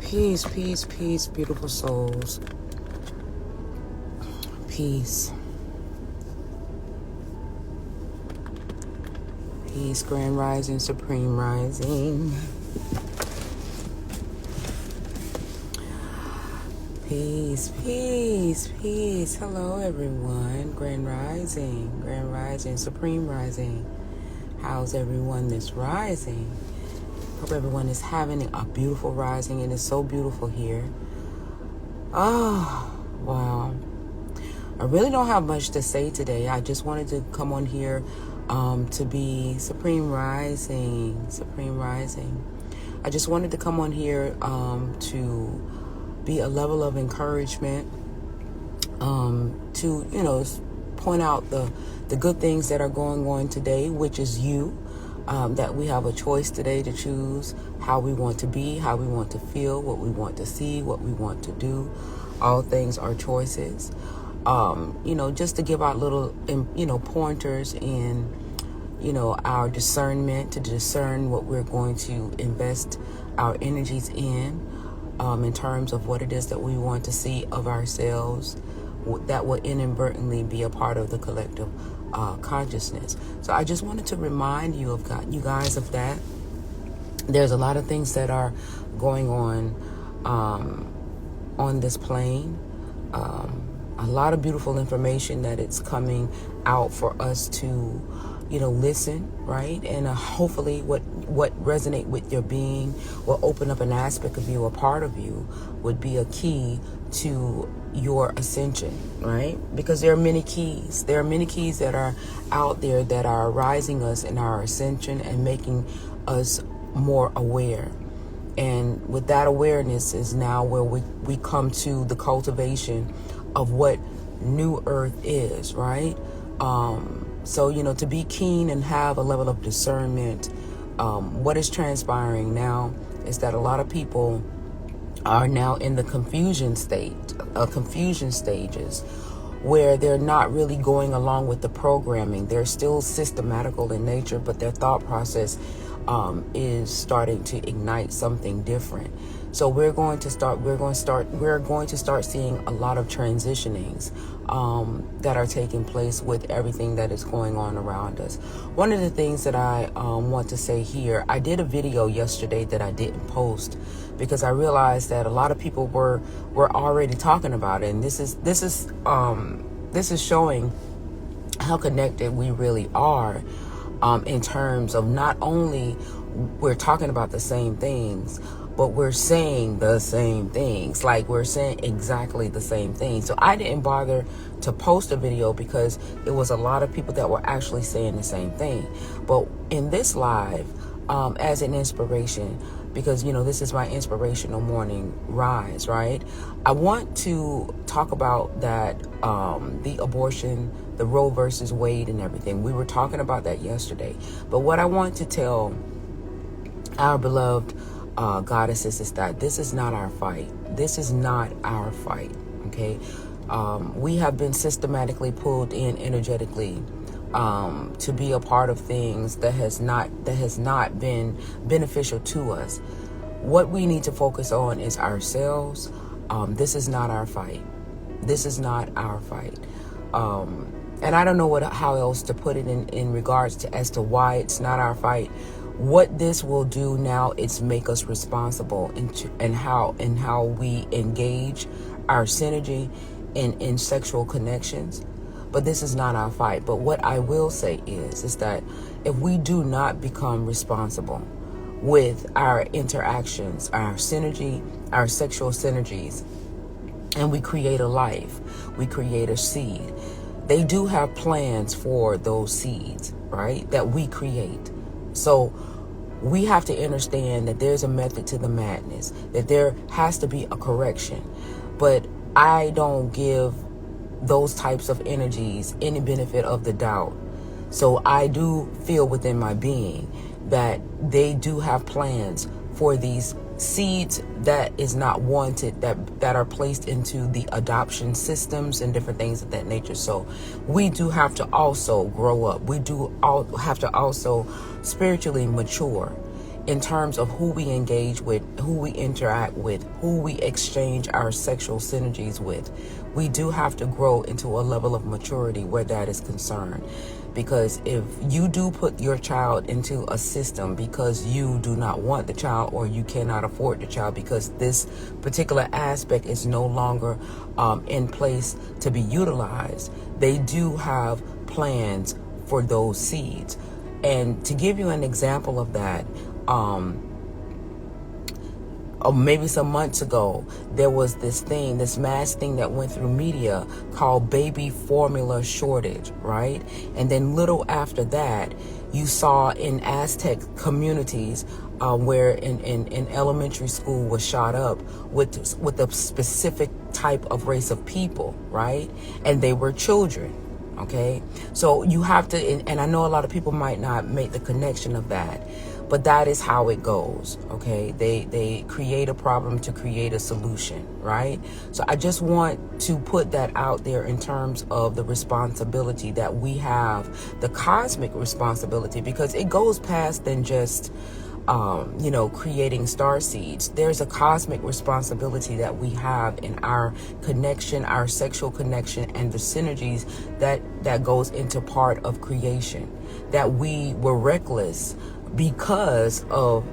Peace, peace, peace, beautiful souls. Peace. Peace, grand rising, supreme rising. Peace, peace, peace. Hello, everyone. Grand rising, supreme rising. How's everyone this rising? Hope everyone is having a beautiful rising. It is so beautiful here. Oh, wow. I really don't have much to say today. I just wanted to come on here to be supreme rising. I just wanted to come on here to be a level of encouragement, to, point out the good things that are going on today, which is you. That we have a choice today to choose how we want to be, how we want to feel, what we want to see, what we want to do. All things are choices. Just to give out little, pointers in, our discernment, to discern what we're going to invest our energies in terms of what it is that we want to see of ourselves that will inadvertently be a part of the collective consciousness. So I just wanted to remind you guys of that. There's a lot of things that are going on this plane. A lot of beautiful information that it's coming out for us to, listen, right? And hopefully what resonate with your being will open up an aspect of you, a part of you, would be a key to your ascension, right? Because there are many keys. There are many keys that are out there that are rising us in our ascension and making us more aware. And with that awareness is now where we come to the cultivation of what new earth is, right? So, to be keen and have a level of discernment, what is transpiring now is that a lot of people are now in the confusion stages where they're not really going along with the programming. They're still systematical in nature, but their thought process is starting to ignite something different. So we're going to start seeing a lot of transitionings that are taking place with everything that is going on around us. One of the things that I want to say here, I did a video yesterday that I didn't post because I realized that a lot of people were already talking about it, and this is showing how connected we really are in terms of not only we're talking about the same things, but we're saying the same things. Like, we're saying exactly the same thing. So I didn't bother to post a video because it was a lot of people that were actually saying the same thing. But in this live, as an inspiration, because, this is my inspirational morning rise, right? I want to talk about that, the abortion, the Roe versus Wade and everything. We were talking about that yesterday. But what I want to tell our beloved goddesses is that this is not our fight. This is not our fight, okay? We have been systematically pulled in energetically to be a part of things that has not been beneficial to us. What we need to focus on is ourselves. This is not our fight. This is not our fight. And I don't know how else to put it in regards to as to why it's not our fight. What this will do now is make us responsible in how we engage our synergy in sexual connections. But this is not our fight. But what I will say is that if we do not become responsible with our interactions, our synergy, our sexual synergies, and we create a life, we create a seed. They do have plans for those seeds, right, that we create. So we have to understand that there's a method to the madness, that there has to be a correction. But I don't give those types of energies any benefit of the doubt. So I do feel within my being that they do have plans for these seeds that is not wanted, that are placed into the adoption systems and different things of that nature. So we do have to also grow up. We do have to also spiritually mature in terms of who we engage with, who we interact with, who we exchange our sexual synergies with, we do have to grow into a level of maturity where that is concerned. Because if you do put your child into a system because you do not want the child or you cannot afford the child because this particular aspect is no longer in place to be utilized, they do have plans for those seeds. And to give you an example of that, or maybe some months ago, there was this mass thing that went through media called baby formula shortage, right? And then little after that, you saw in Aztec communities where in elementary school was shot up with a specific type of race of people, right? And they were children. Okay, so you have to, and I know a lot of people might not make the connection of that, but that is how it goes. Okay, they create a problem to create a solution, right? So I just want to put that out there in terms of the responsibility that we have, the cosmic responsibility, because it goes past than just creating star seeds. There's a cosmic responsibility that we have in our connection, our sexual connection, and the synergies that goes into part of creation, that we were reckless because of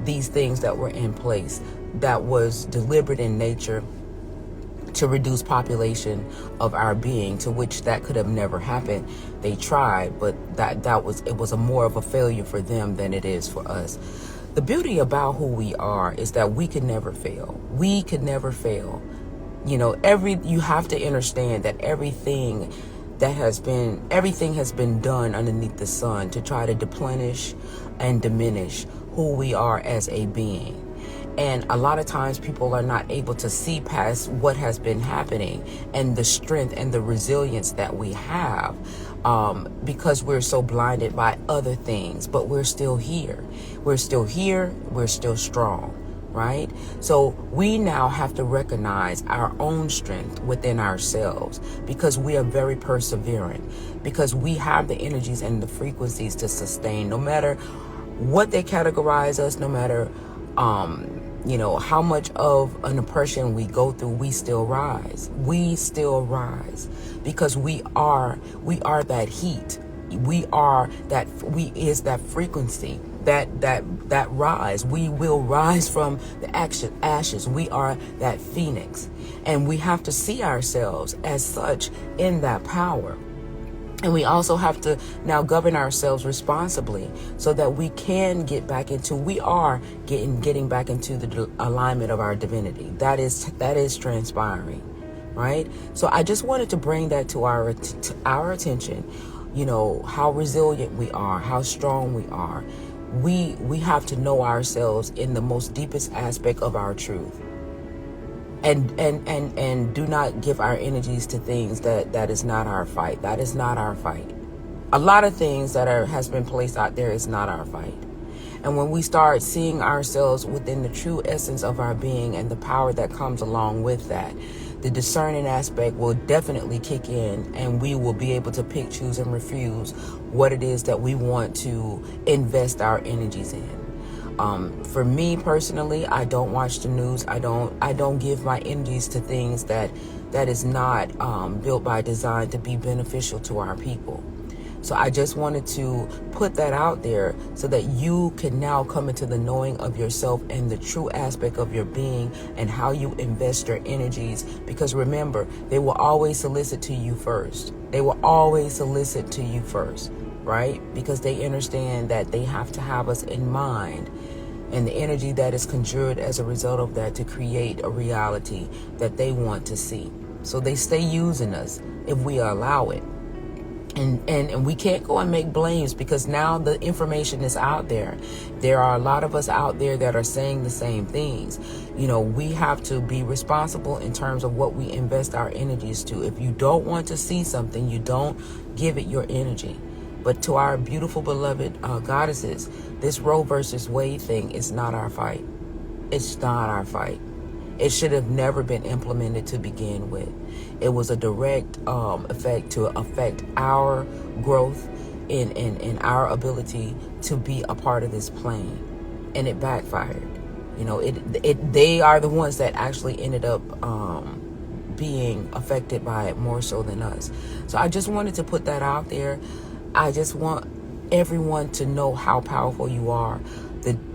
these things that were in place, that was deliberate in nature to reduce population of our being, to which that could have never happened. They tried, but it was more of a failure for them than it is for us. The beauty about who we are is that we could never fail. We could never fail. You have to understand that everything has been done underneath the sun to try to deplenish and diminish who we are as a being. And a lot of times people are not able to see past what has been happening and the strength and the resilience that we have, because we're so blinded by other things. But we're still here. We're still here. We're still strong, right? So we now have to recognize our own strength within ourselves, because we are very perseverant, because we have the energies and the frequencies to sustain, no matter what they categorize us, no matter how much of an oppression we go through, we still rise. We still rise because we are that heat. We is that frequency, that rise. We will rise from the ashes. We are that phoenix, and we have to see ourselves as such in that power. And we also have to now govern ourselves responsibly so that we can get back into, getting back into the alignment of our divinity. That is transpiring, right? So I just wanted to bring that to our attention, how resilient we are, how strong we are. We have to know ourselves in the most deepest aspect of our truth. And do not give our energies to things that is not our fight. That is not our fight. A lot of things that has been placed out there is not our fight. And when we start seeing ourselves within the true essence of our being and the power that comes along with that, the discerning aspect will definitely kick in, and we will be able to pick, choose, and refuse what it is that we want to invest our energies in. For me personally, I don't watch the news. I don't give my energies to things that is not built by design to be beneficial to our people. So I just wanted to put that out there so that you can now come into the knowing of yourself and the true aspect of your being and how you invest your energies. Because remember, they will always solicit to you first. They will always solicit to you first, right? Because they understand that they have to have us in mind, and the energy that is conjured as a result of that to create a reality that they want to see. So they stay using us if we allow it. And we can't go and make blames, because now the information is out there. There are a lot of us out there that are saying the same things. We have to be responsible in terms of what we invest our energies to. If you don't want to see something, you don't give it your energy. But to our beautiful, beloved goddesses, this Roe versus Wade thing is not our fight. It's not our fight. It should have never been implemented to begin with. It was a direct effect to affect our growth in our ability to be a part of this plane. and it backfired. You know, they are the ones that actually ended up being affected by it more so than us. So I just wanted to put that out there. I just want everyone to know how powerful you are.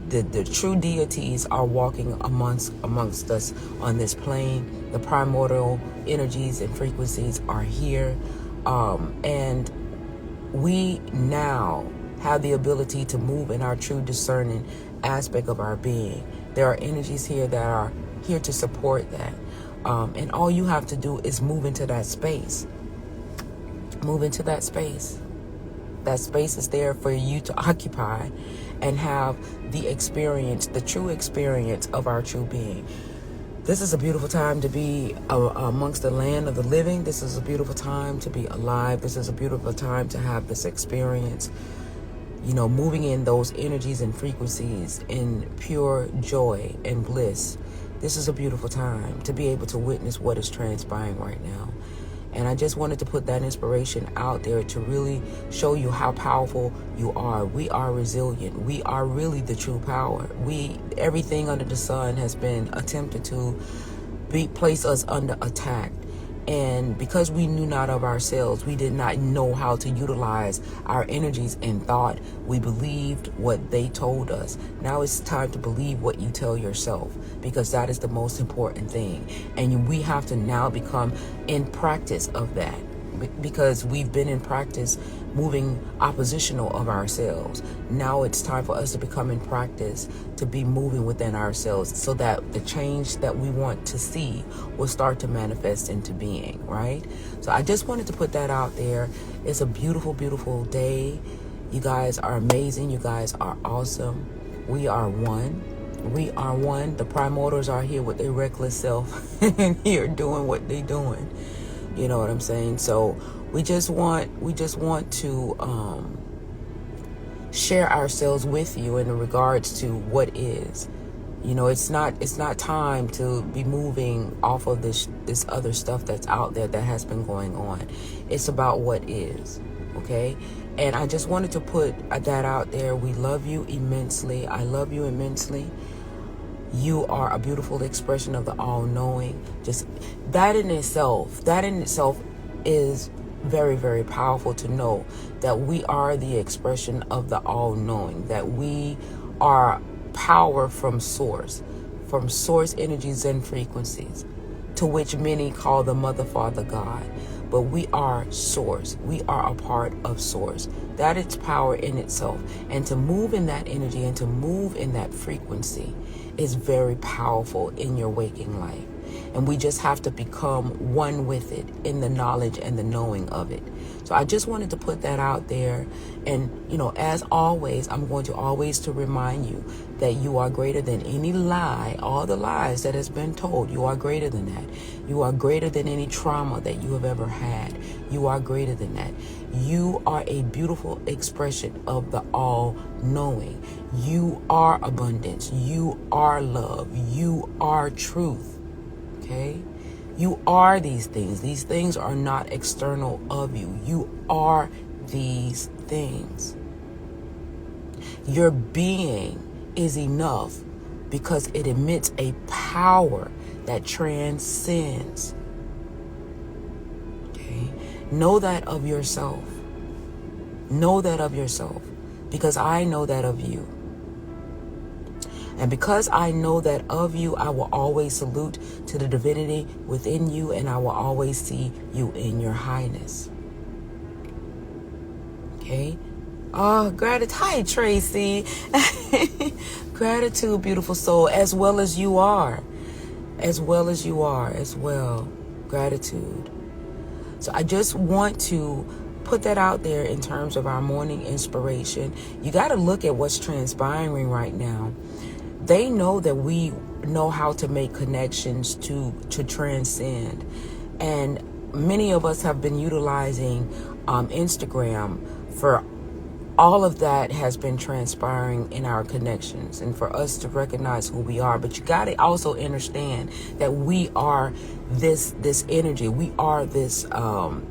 The true deities are walking amongst us on this plane. The primordial energies and frequencies are here, and we now have the ability to move in our true discerning aspect of our being. There are energies here that are here to support that, and all you have to do is move into that space. Move into that space. That space is there for you to occupy and have the experience, the true experience of our true being. This is a beautiful time to be amongst the land of the living. This is a beautiful time to be alive. This is a beautiful time to have this experience, you know, moving in those energies and frequencies in pure joy and bliss. This is a beautiful time to be able to witness what is transpiring right now. And I just wanted to put that inspiration out there to really show you how powerful you are. We are resilient. We are really the true power. Everything under the sun has been attempted to place us under attack. And because we knew not of ourselves, we did not know how to utilize our energies and thought. We believed what they told us. Now it's time to believe what you tell yourself, because that is the most important thing. And we have to now become in practice of that, because we've been in practice moving oppositional of ourselves. Now it's time for us to become in practice to be moving within ourselves, so that the change that we want to see will start to manifest into being, right? So I just wanted to put that out there. It's a beautiful, beautiful day. You guys are amazing. You guys are awesome. We are one. We are one. The primordials are here with their reckless self and here doing what they're doing. You know what I'm saying? So we just want to share ourselves with you in regards to what is. You know, it's not time to be moving off of this other stuff that's out there that has been going on. It's about what is, okay? And I just wanted to put that out there. We love you immensely. I love you immensely. You are a beautiful expression of the all-knowing. Just that in itself is very, very powerful to know that we are the expression of the all-knowing, that we are power from source energies and frequencies, to which many call the Mother, Father, God. But we are source. We are a part of source. That is power in itself. And to move in that energy and to move in that frequency is very powerful in your waking life. And we just have to become one with it in the knowledge and the knowing of it. So I just wanted to put that out there. And, you know, as always, I'm going to always to remind you that you are greater than any lie, all the lies that has been told. You are greater than that. You are greater than any trauma that you have ever had. You are greater than that. You are a beautiful expression of the all-knowing. You are abundance. You are love. You are truth. Okay? You are these things. These things are not external of you. You are these things. Your being is enough because it emits a power that transcends. Okay? Know that of yourself. Know that of yourself, because I know that of you. And because I know that of you, I will always salute to the divinity within you, and I will always see you in your highness. Okay? Oh, gratitude. Hi, Tracy. Gratitude, beautiful soul, as well as you are. As well as you are, as well. Gratitude. So I just want to put that out there in terms of our morning inspiration. You got to look at what's transpiring right now. They know that we know how to make connections to transcend. And many of us have been utilizing Instagram for all of that has been transpiring in our connections, and for us to recognize who we are. But you got to also understand that we are this energy. We are this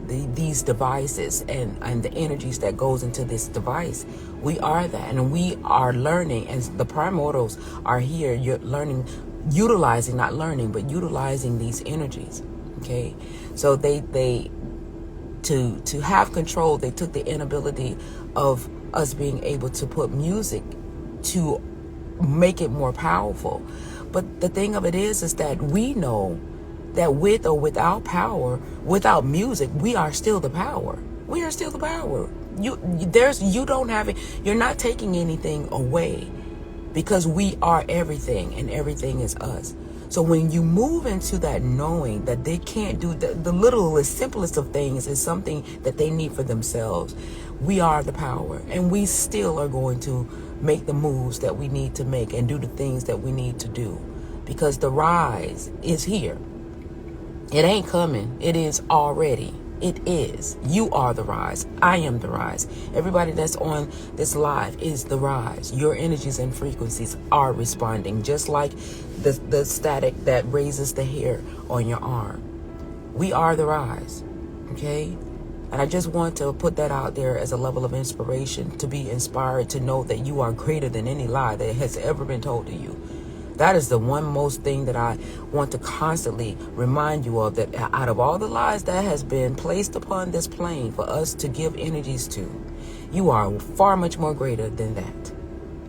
these devices and the energies that goes into this device. We are that, and we are learning, and the primordials are here. You're learning, utilizing, not learning, but utilizing these energies. Okay, so they to have control, they took the inability of us being able to put music to make it more powerful. But the thing of it is that we know that with or without power, without music, we are still the power. We are still the power. You don't have it. You're not taking anything away, because we are everything and everything is us. So when you move into that knowing that they can't do the littlest, simplest of things is something that they need for themselves, we are the power, and we still are going to make the moves that we need to make and do the things that we need to do, because the rise is here. It ain't coming. It is already. It is. You are the rise. I am the rise. Everybody that's on this live is the rise. Your energies and frequencies are responding, just like the static that raises the hair on your arm. We are the rise. Okay? And I just want to put that out there as a level of inspiration, to be inspired to know that you are greater than any lie that has ever been told to you. That is the one most thing that I want to constantly remind you of, that out of all the lies that has been placed upon this plane for us to give energies to, you are far much more greater than that,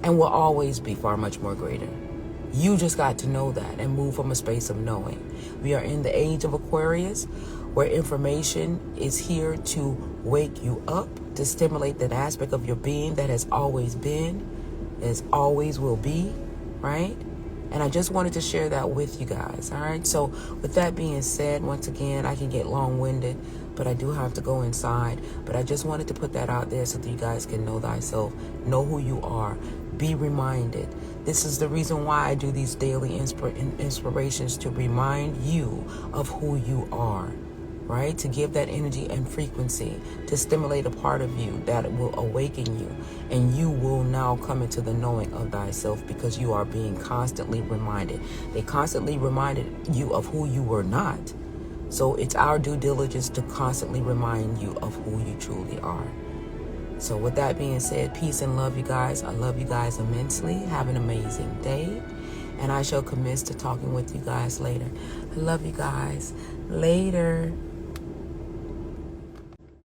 and will always be far much more greater. You just got to know that and move from a space of knowing. We are in the age of Aquarius, where information is here to wake you up, to stimulate that aspect of your being that has always been, as always will be, right? And I just wanted to share that with you guys. All right. So with that being said, once again, I can get long-winded, but I do have to go inside. But I just wanted to put that out there so that you guys can know thyself, know who you are, be reminded. This is the reason why I do these daily inspirations, to remind you of who you are. Right? To give that energy and frequency, to stimulate a part of you that will awaken you, and you will now come into the knowing of thyself, because you are being constantly reminded. They constantly reminded you of who you were not. So it's our due diligence to constantly remind you of who you truly are. So with that being said, peace and love, you guys. I love you guys immensely. Have an amazing day. And I shall commence to talking with you guys later. I love you guys. Later.